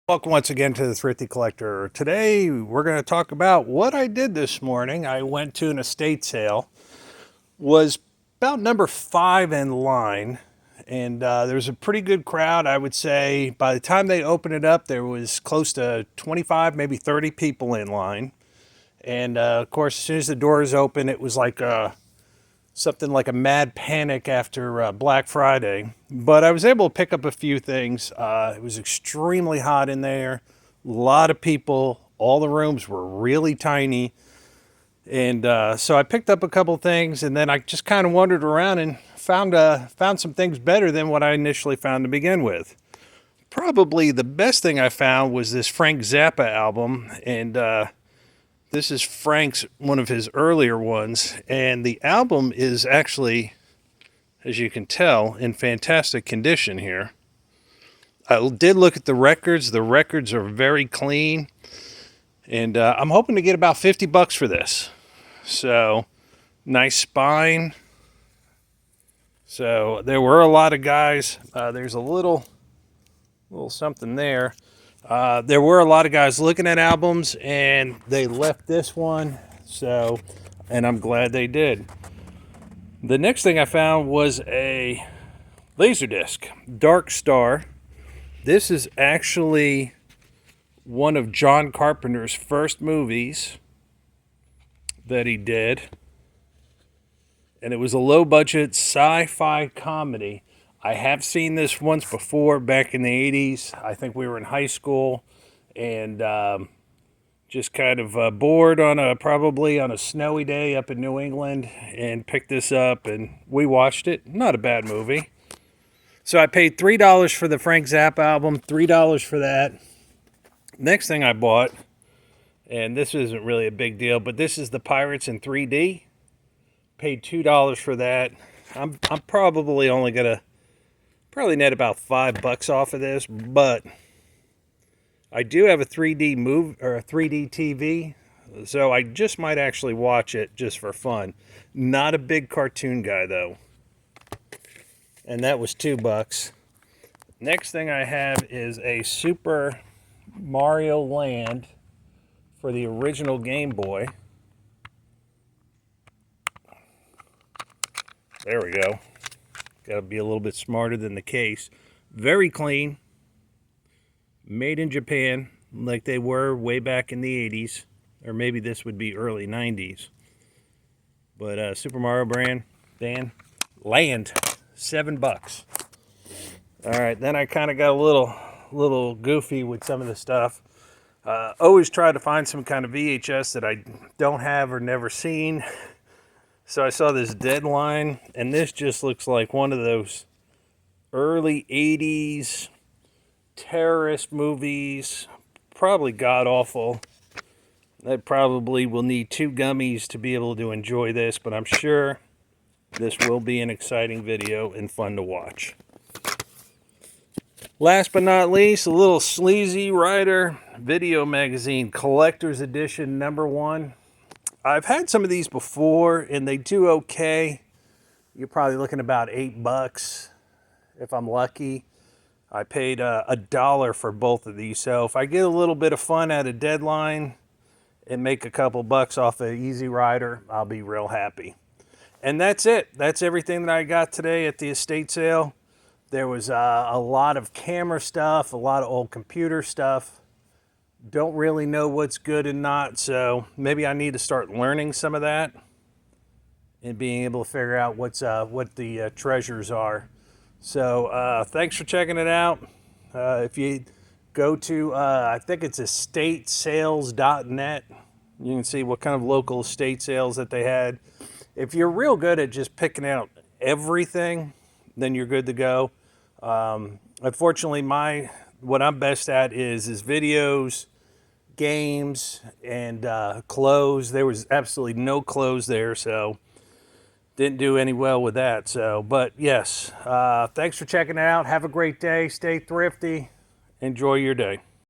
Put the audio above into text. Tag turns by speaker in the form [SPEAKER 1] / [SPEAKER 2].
[SPEAKER 1] Welcome once again to the Thrifty Collector. Today we're going to talk about what I did this morning. I went to an estate sale, was about number 5 in line, and there was a pretty good crowd. I would say by the time they opened it up, there was close to 25, maybe 30 people in line. And of course, as soon as the doors opened, it was like something like a mad panic after Black Friday. But I was able to pick up a few things. It was extremely hot in there, a lot of people. All the rooms were really tiny. And so I picked up a couple things, and then I just kind of wandered around and found some things better than what I initially found to begin with. Probably the best thing I found was this Frank Zappa album, and this is Frank's, one of his earlier ones, and the album is actually, as you can tell, in fantastic condition here. I did look at the records. The records are very clean, and I'm hoping to get about $50 for this. So, nice spine. So there were a lot of guys. There's a little something there. There were a lot of guys looking at albums, and they left this one, and I'm glad they did. The next thing I found was a Laserdisc, Dark Star. This is actually one of John Carpenter's first movies that he did, and it was a low-budget sci-fi comedy. I have seen this once before back in the 80s. I think we were in high school and just kind of bored probably on a snowy day up in New England, and picked this up and we watched it. Not a bad movie. So I paid $3 for the Frank Zappa album, $3 for that. Next thing I bought, and this isn't really a big deal, but this is the Pirates in 3D. Paid $2 for that. I'm probably only gonna net about $5 off of this, but I do have a 3D a 3D TV, so I just might actually watch it just for fun. Not a big cartoon guy though. And that was $2. Next thing I have is a Super Mario Land for the original Game Boy. There we go. Got to be a little bit smarter than the case. Very clean. Made in Japan, like they were way back in the 80s. Or maybe this would be early 90s. But Super Mario Land, $7. Alright, then I kind of got a little goofy with some of the stuff. Always try to find some kind of VHS that I don't have or never seen. So I saw this Deadline, and this just looks like one of those early 80s terrorist movies, probably god-awful. I probably will need 2 gummies to be able to enjoy this, but I'm sure this will be an exciting video and fun to watch. Last but not least, a little Sleazy Rider video magazine, collector's edition #1. I've had some of these before, and they do okay. You're probably looking about $8 if I'm lucky. I paid $1 for both of these, so if I get a little bit of fun at a Deadline and make a couple bucks off of Easy Rider, I'll be real happy. And that's it. That's everything that I got today at the estate sale. There was a lot of camera stuff, a lot of old computer stuff. Don't really know what's good and not, so maybe I need to start learning some of that and being able to figure out what the treasures are. So thanks for checking it out. If you go to, I think it's estatesales.net, you can see what kind of local estate sales that they had. If you're real good at just picking out everything, then you're good to go. Unfortunately, what I'm best at is videos, games, and clothes. There was absolutely no clothes there, so didn't do any well with that. So, but yes, thanks for checking it out. Have a great day. Stay thrifty. Enjoy your day.